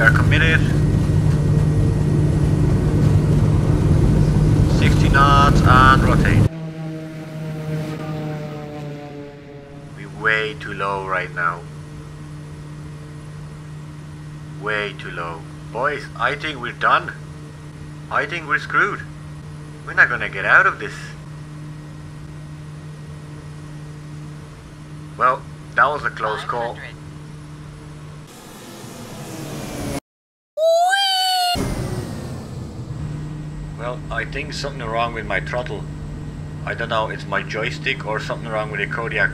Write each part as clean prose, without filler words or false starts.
We are committed. 60 knots and rotate. We're way too low right now. Way too low. Boys, I think we're done. I think we're screwed. We're not gonna get out of this. Well, that was a close call. Well, I think something wrong with my throttle. I don't know, it's my joystick or something wrong with the Kodiak.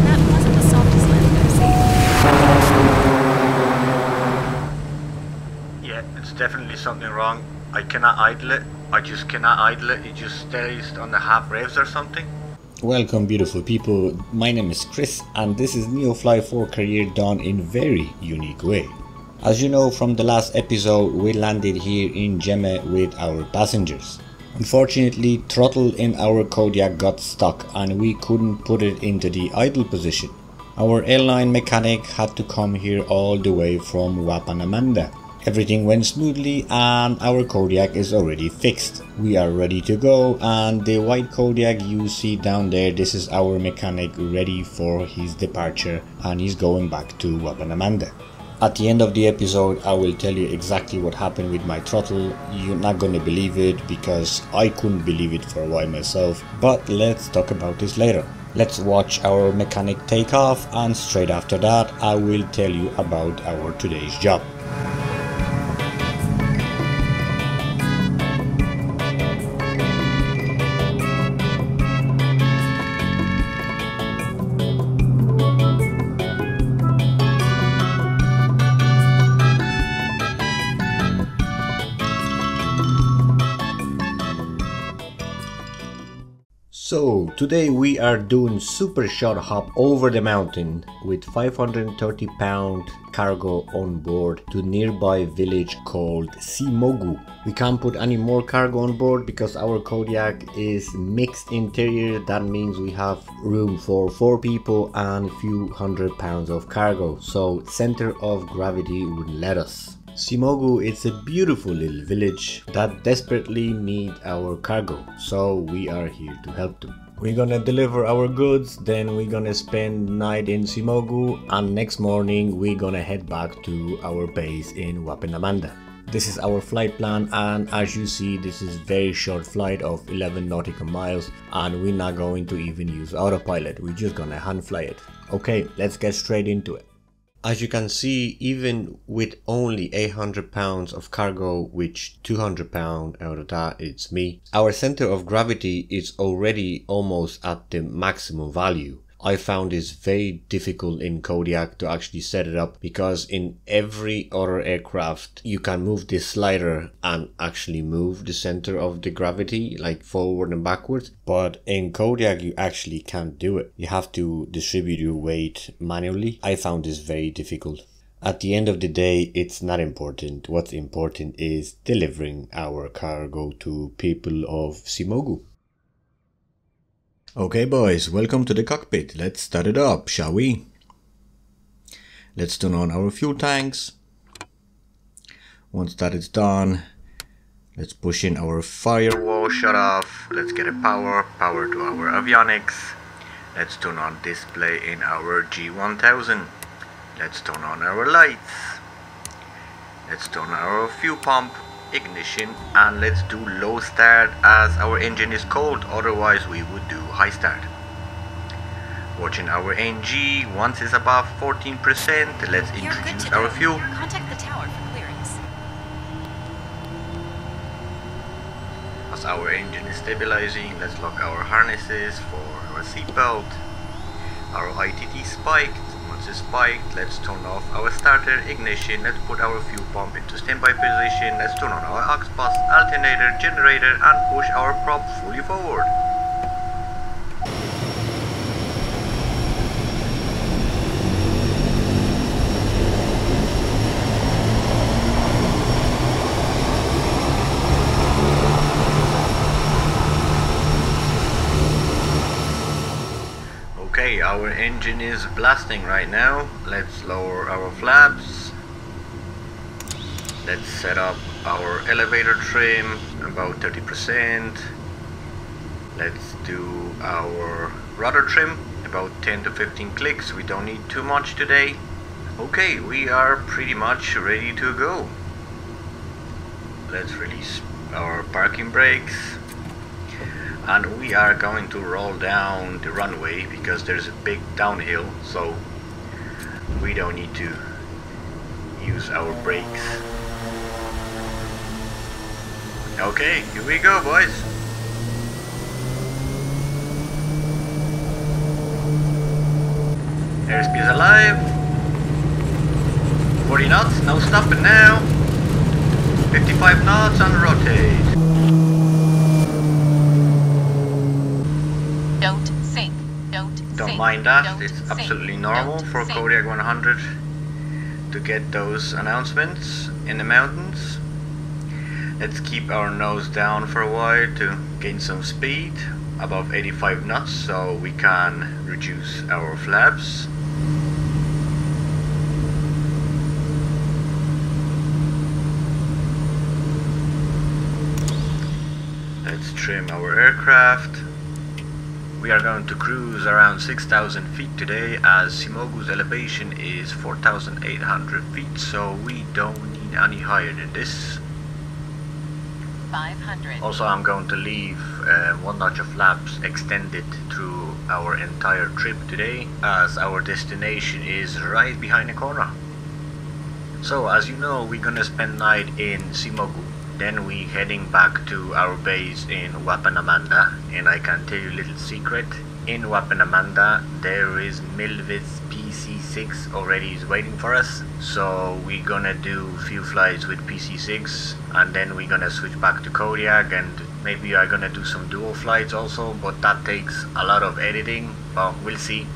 That wasn't the softest landing I've seen. Yeah, it's definitely something wrong. I cannot idle it. I just cannot idle it. It just stays on the half revs or something. Welcome beautiful people, my name is Chris and this is Neofly for career done in very unique way. As you know from the last episode, we landed here in Gema with our passengers. Unfortunately, throttle in our Kodiak got stuck and we couldn't put it into the idle position. Our airline mechanic had to come here all the way from Wapanamanda. Everything went smoothly and our Kodiak is already fixed. We are ready to go, and the white Kodiak you see down there, this is our mechanic ready for his departure and he's going back to Wapanamanda. At the end of the episode I will tell you exactly what happened with my throttle. You're not gonna believe it because I couldn't believe it for a while myself, but let's talk about this later. Let's watch our mechanic take off and straight after that I will tell you about our today's job. So today we are doing super short hop over the mountain with 530 pound cargo on board to nearby village called Simogu. We can't put any more cargo on board because our Kodiak is mixed interior. That means we have room for 4 people and a few hundred pounds of cargo, so center of gravity wouldn't let us. Simogu is a beautiful little village that desperately need our cargo, so we are here to help them. We're gonna deliver our goods, then we're gonna spend night in Simogu, and next morning we're gonna head back to our base in Wapanamanda. This is our flight plan, and as you see this is very short flight of 11 nautical miles and we're not going to even use autopilot, we're just gonna hand fly it. Okay, let's get straight into it. As you can see, even with only 800 pounds of cargo, which 200 pounds out of that it's me, our center of gravity is already almost at the maximum value. I found this very difficult in Kodiak to actually set it up because in every other aircraft you can move this slider and actually move the center of the gravity like forward and backwards, but in Kodiak you actually can't do it. You have to distribute your weight manually. I found this very difficult. At the end of the day, it's not important. What's important is delivering our cargo to people of Simogu. Okay boys, welcome to the cockpit. Let's start it up, shall we? Let's turn on our fuel tanks. Once that is done, let's push in our firewall shut off. Let's get a power to our avionics. Let's turn on display in our G1000. Let's turn on our lights. Let's turn on our fuel pump, ignition, and let's do low start as our engine is cold, otherwise we would do high start. Watching our NG, once it's above 14%, let's introduce our fuel. Contact the tower for clearance. As our engine is stabilizing, let's lock our harnesses for our seatbelt. Our ITT spiked. Once it's spiked, let's turn off our starter, ignition, let's put our fuel pump into standby position, let's turn on our aux bus, alternator, generator, and push our prop fully forward. Okay, our engine is blasting right now. Let's lower our flaps. Let's set up our elevator trim about 30%. Let's do our rudder trim about 10 to 15 clicks. We don't need too much today. Okay, we are pretty much ready to go. Let's release our parking brakes. And we are going to roll down the runway because there's a big downhill, so we don't need to use our brakes. Okay, here we go, boys. Airspeed's alive. 40 knots, no stopping now. 55 knots and rotate. Don't sink. Don't sink. Mind that, Don't it's sink. absolutely normal Don't for sink. Kodiak 100 to get those announcements in the mountains. Let's keep our nose down for a while to gain some speed above 85 knots so we can reduce our flaps. Let's trim our aircraft. We are going to cruise around 6,000 feet today as Simogu's elevation is 4,800 feet, so we don't need any higher than this. 500. Also, I'm going to leave one notch of flaps extended through our entire trip today as our destination is right behind the corner. So as you know, we're gonna spend night in Simogu. Then we heading back to our base in Wapanamanda, and I can tell you a little secret. In Wapanamanda there is Milvis PC6 already is waiting for us, so we're gonna do a few flights with PC6 and then we're gonna switch back to Kodiak, and maybe I'm gonna do some dual flights also, but that takes a lot of editing. Well, we'll see.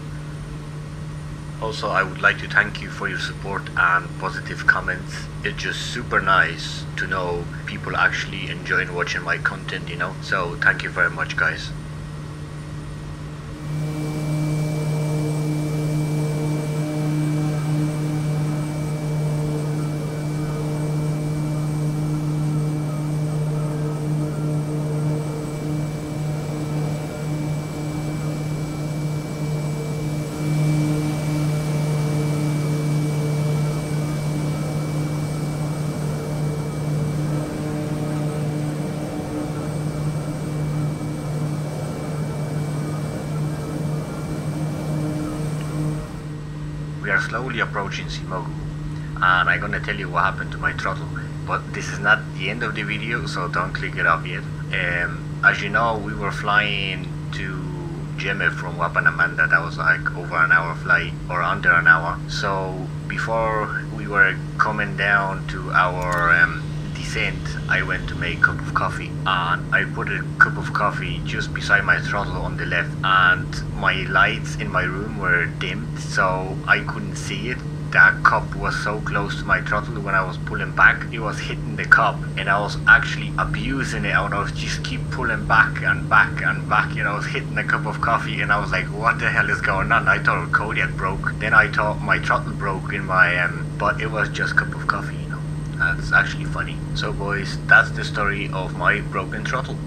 Also, I would like to thank you for your support and positive comments. It's just super nice to know people actually enjoying watching my content, you know. So thank you very much, guys. We are slowly approaching Simogu, and I'm gonna tell you what happened to my throttle, but this is not the end of the video, so don't click it off yet. As you know, we were flying to Gema from Wapanamanda. That was like over an hour flight, or under an hour. So before we were coming down to our descent, I went to make a cup of coffee, and I put a cup of coffee just beside my throttle on the left, and my lights in my room were dimmed, so I couldn't see it. That cup was so close to my throttle. When I was pulling back, it was hitting the cup, and I was actually abusing it, and I was just keep pulling back and back and back, you know. I was hitting the cup of coffee, and I was like, what the hell is going on? I thought Kodiak broke, then I thought my throttle broke in my but it was just cup of coffee, you know. That's actually funny. So boys, that's the story of my broken throttle.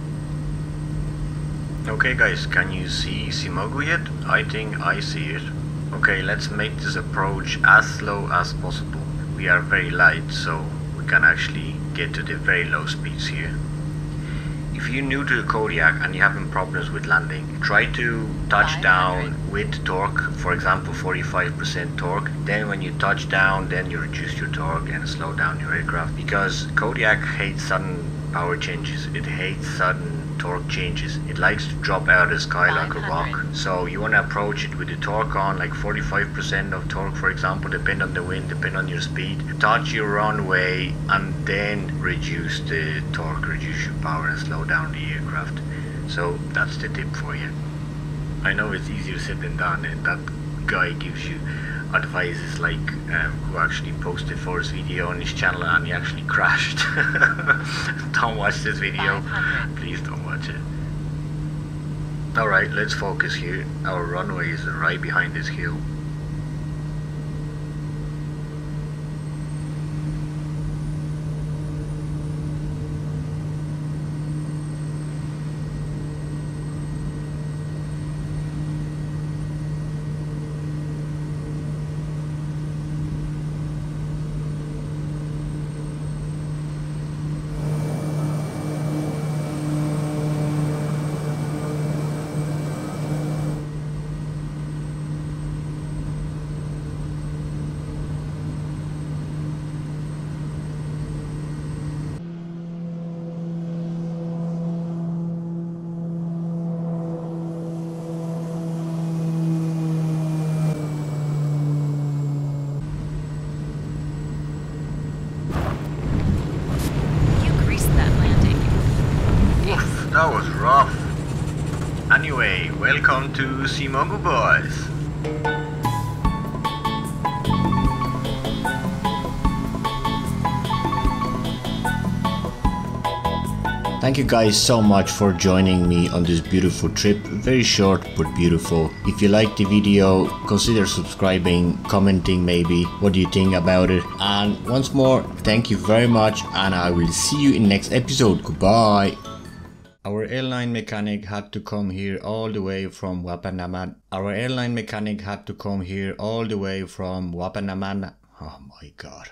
Okay guys, can you see Simogu yet? I think I see it. Okay, let's make this approach as slow as possible. We are very light, so we can actually get to the very low speeds here. If you're new to the Kodiak and you're having problems with landing, try to touch down with torque, for example 45% torque. Then when you touch down, then you reduce your torque and slow down your aircraft, because Kodiak hates sudden power changes. It hates sudden torque changes. It likes to drop out of the sky like a rock. So you want to approach it with the torque on, like 45% of torque, for example, depend on the wind, depend on your speed. Touch your runway and then reduce the torque, reduce your power and slow down the aircraft. So that's the tip for you. I know it's easier said than done, and that guy gives you advices like who actually posted for his video on his channel and he actually crashed. Don't watch this video, please don't watch it. Alright, let's focus here. Our runway is right behind this hill. That was rough. Anyway, welcome to Simogu, boys. Thank you guys so much for joining me on this beautiful trip. Very short but beautiful. If you liked the video, consider subscribing, commenting maybe what do you think about it. And once more, thank you very much, and I will see you in next episode. Goodbye. Our airline mechanic had to come here all the way from Wapanama. Oh my god.